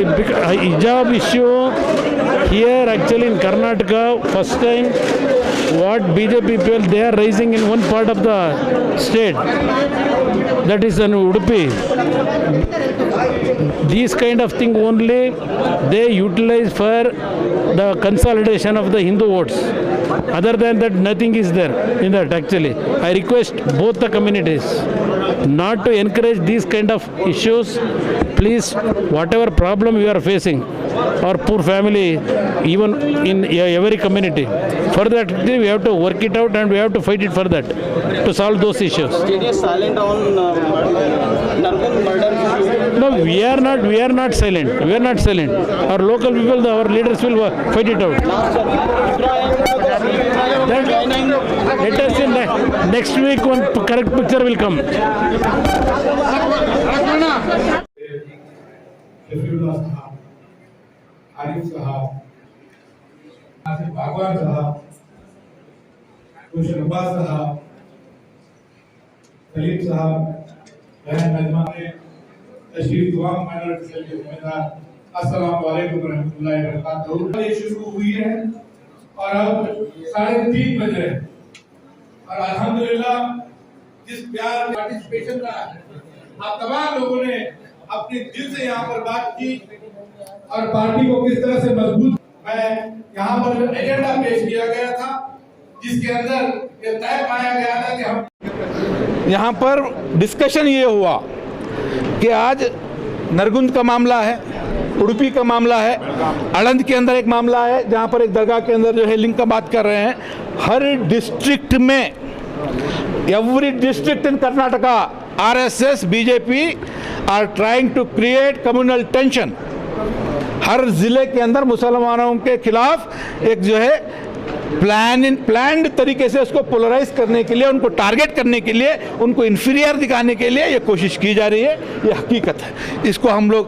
hijab issue here actually in Karnataka, first time what BJP people they are raising in one part of the state, that is in Udupi. These kind of thing only they utilize for the consolidation of the Hindu votes. Other than that, nothing is there in that actually. I request both the communities not to encourage these kind of issues. Please, whatever problem you are facing or poor family, even in every community, for that we have to work it out and we have to fight it for that to solve those issues. JDS silent on Nargun murder issue? No, we are not silent. We are not silent. Our local people, our leaders will fight it out. Let us see next week one correct picture will come. Arif साहब, आसिफ बागवान साहब, खुशनवाज साहब, सलीम साहब, बहन नजमा ने तशरीफ दुआ minority cell के जिम्मेदार, अस्सलाम वालेकुम रहमतुल्लाहि व बरकातहू। ये शुरू हुई है और अब 3:30 बज रहे हैं और अल्हम्दुलिल्लाह जिस प्यार पार्टिसिपेशन का आप तमाम लोगों ने अपने दिल से यहाँ पर बात की और पार्टी को किस तरह से मजबूत, मैं यहाँ पर एजेंडा पेश किया गया था जिसके अंदर ये तय पाया गया था कि हम यहाँ पर डिस्कशन ये हुआ कि आज नरगुंद का मामला है, उडुपी का मामला है, आनंद के अंदर एक मामला है जहाँ पर एक दरगाह के अंदर जो है लिंक का बात कर रहे हैं। हर डिस्ट्रिक्ट में, every district in Karnataka, RSS BJP are trying to create communal tension. हर जिले के अंदर मुसलमानों के खिलाफ एक जो है प्लान्ड तरीके से उसको पोलराइज करने के लिए, उनको टारगेट करने के लिए, उनको इन्फीरियर दिखाने के लिए ये कोशिश की जा रही है। ये हकीकत है, इसको हम लोग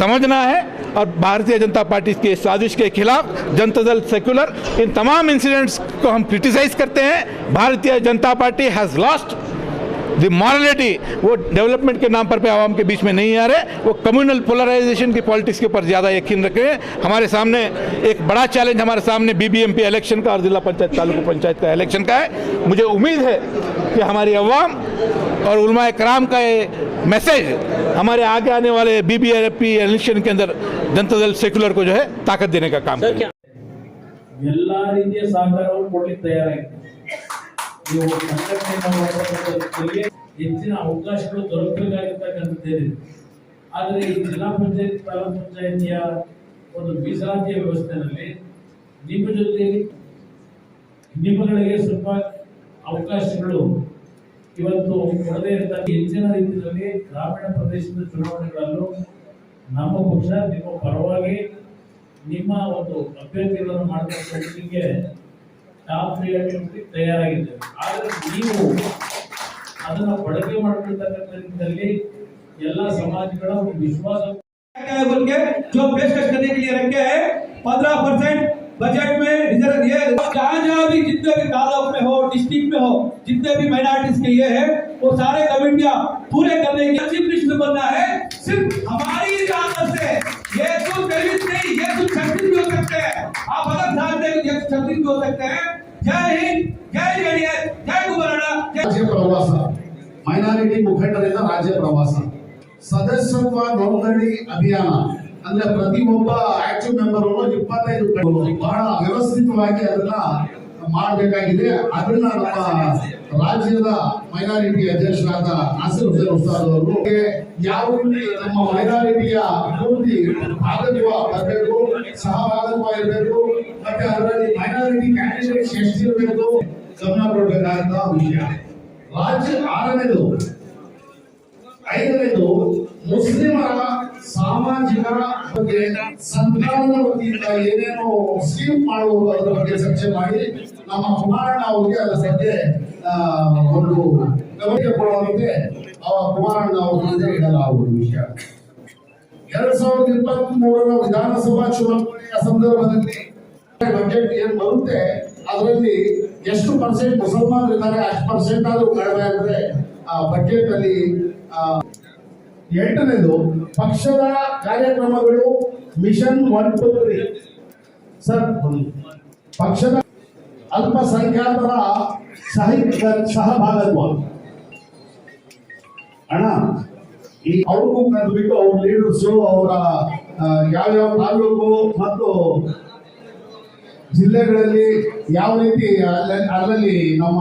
समझना है और भारतीय जनता पार्टी के साजिश के खिलाफ जनता दल सेक्युलर इन तमाम इंसिडेंट्स को हम क्रिटिसाइज करते हैं। Bharatiya Janata party has lost the morality. वो डेवलपमेंट के नाम पर पे आवाम के बीच में नहीं आ रहे, वो कम्युनल पोलराइजेशन की पॉलिटिक्स के ऊपर ज़्यादा यकीन रख रहे हैं। हमारे सामने एक बड़ा चैलेंज हमारे सामने BBMP इलेक्शन का और जिला पंचायत तालुका पंचायत का इलेक्शन का है। मुझे उम्मीद है कि हमारी अवाम और उलमाए कराम का ये मैसेज हमारे आगे आने वाले BBMP इलेक्शन के अंदर जनता दल सेक्युलर को जो है ताकत देने का काम करेगा। ಎಲ್ಲಾ ರೀತಿಯ ಸಹಕಾರವನ್ನು ಕೊಡಲಿಕ್ಕೆ ತಯಾರಾಗಿದೆ। ನೀವು ಸಂಘಟನೆಯನ್ನು ಮಾಡುವುದಕ್ಕೆ ಹೆಚ್ಚಿನ ಅವಕಾಶಗಳು ದೊರಕಬೇಕಾಗಿರ್ತಕ್ಕಂಥದ್ದೇನಿದೆ। ಆದರೆ ಈ ಜಿಲ್ಲಾ ಪಂಚಾಯತ್ ತಾಲೂಕು ಪಂಚಾಯತಿಯ ಒಂದು ಮೀಸಲಾತಿಯ ವ್ಯವಸ್ಥೆಯಲ್ಲಿ ನಿಮ್ಮ ಜೊತೆಯಲ್ಲಿ ನಿಮ್ಮಗಳಿಗೆ ಸ್ವಲ್ಪ ಅವಕಾಶಗಳು ಇವತ್ತು ಕೊಡದೇ ಇರ್ತಕ್ಕ ಹೆಚ್ಚಿನ ರೀತಿಯಲ್ಲಿ ಗ್ರಾಮೀಣ ಪ್ರದೇಶದ ಚುನಾವಣೆಗಳಲ್ಲೂ ನಮ್ಮ ಪಕ್ಷ ನಿಮ್ಮ ಪರವಾಗಿ ನಿಮ್ಮ ಒಂದು ಅಭ್ಯರ್ಥಿಗಳನ್ನು ಮಾಡಲಿಕ್ಕೆ ಟಾಪ್ ಪ್ರಿಯಾರಿಟಿ ತಯಾರಾಗಿದ್ದೇವೆ। ಆದರೆ ನೀವು ಅದನ್ನು ಬಳಕೆ ಮಾಡಿರ್ತಕ್ಕಂಥ ರೀತಿಯಲ್ಲಿ ಎಲ್ಲ ಸಮಾಜಗಳ ಒಂದು ವಿಶ್ವಾಸ जो पेशकश करने के लिए रखे हैं 15% बजट में रिजर्व ये जहाँ भी जितने भी तालुक में हो, डिस्ट्रिक्ट में हो, जितने भी माइनॉरिटीज के ये है वो सारे कमिटियां पूरे करने की चीफ मिनिस्टर बनना है। सिर्फ हमारी इजाजत से ये तो दलित नहीं, ये तो छत्तीस भी हो सकते हैं। आप अलग जानते हैं, ये छत्तीस भी हो सकते हैं। जय हिंद, जय जेडीएस, जय गुबरना। राज्य प्रवास ಮೈನಾರಿಟಿ ಮುಖಂಡರಿಂದ ರಾಜ್ಯ ಪ್ರವಾಸ ಸದಸ್ಯತ್ವ ನೋಂದಣಿ ಅಭಿಯಾನ ಅಂದ್ರೆ ಪ್ರತಿಯೊಬ್ಬ ಆಕ್ಟಿವ್ ಮೆಂಬರ್ 25 ಬಹಳ ವ್ಯವಸ್ಥಿತವಾಗಿ ಅದನ್ನ ಮಾಡಬೇಕಾಗಿದೆ। ಅದನ್ನ ನಮ್ಮ ರಾಜ್ಯದ ಮೈನಾರಿಟಿ ಅಧ್ಯಕ್ಷರಾದ ನಾಸಿರ್ ಹುಸೇನ್ ಉಸ್ತಾದ್ ಅವರು ಯಾವ ರೀತಿ ನಮ್ಮ ಮೈನಾರಿಟಿಯ ಪೂರ್ತಿ ಭಾಗತ್ವ ಬರಬೇಕು, ಸಹಭಾಗತ್ವ ಇರಬೇಕು, ಮತ್ತೆ ಅದರಲ್ಲಿ ಮೈನಾರಿಟಿ ಕ್ಯಾಂಡಿಡೇಟ್ಸ್ ಎಷ್ಟಿರಬೇಕು ಗಮನ ಕೊಡಬೇಕಾದಂತಹ ವಿಷಯ। राज्य 6ನೇದು 5ನೇದು ಮುಸ್ಲಿಮರ ಸಾಮಾಜಿಕ ಬಗ್ಗೆ ಸರ್ಕಾರದ ವತಿಯಿಂದ ಏನೇನು ಸ್ಕೀಮ್ ಮಾಡುವುದು ಅದರ ಬಗ್ಗೆ ಚರ್ಚೆ ಮಾಡಿ ನಮ್ಮ ಕುಮಾರಣ್ಣ ಅವರಿಗೆ ಅದರ ಬಗ್ಗೆ ಒಂದು ಗಮನ ಕೊಡುವಂತೆ ಕುಮಾರಣ್ಣ ಅವರಿಂದ ಇಡಲಾಗುವುದು ವಿಷಯ। 2023ರ ವಿಧಾನಸಭಾ ಚುನಾವಣೆಯ ಸಂದರ್ಭದಲ್ಲಿ ಬಜೆಟ್ ಏನು ಬರುತ್ತೆ ಅದರಲ್ಲಿ ಎಷ್ಟು ಪರ್ಸೆಂಟ್ ಮುಸಲ್ಮಾನರಿದ್ದಾರೆ, ಅಷ್ಟು ಪರ್ಸೆಂಟ್ ಆದ್ರೂ ಕಡಿಮೆ ಅಂದ್ರೆ ಬಜೆಟ್ ಅಲ್ಲಿ ಎಂಟನೇದು ಪಕ್ಷದ ಕಾರ್ಯಕ್ರಮಗಳು ಮಿಷನ್ 1 2 3 ಸರ್ ಪಕ್ಷದ ಅಲ್ಪಸಂಖ್ಯಾತರ ಸಹಭಾಗತ್ವ ಅಣ್ಣ ಈ ಅವ್ರಿಗೂ ಕರೆದ್ಬಿಟ್ಟು ಅವ್ರ ಲೀಡರ್ಸು ಅವರ ಯಾವ್ಯಾವ ತಾಲೂಕು ಮತ್ತು ಜಿಲ್ಲೆಗಳಲ್ಲಿ ಯಾವ ರೀತಿ ಅಲ್ಲಲ್ಲಿ ನಮ್ಮ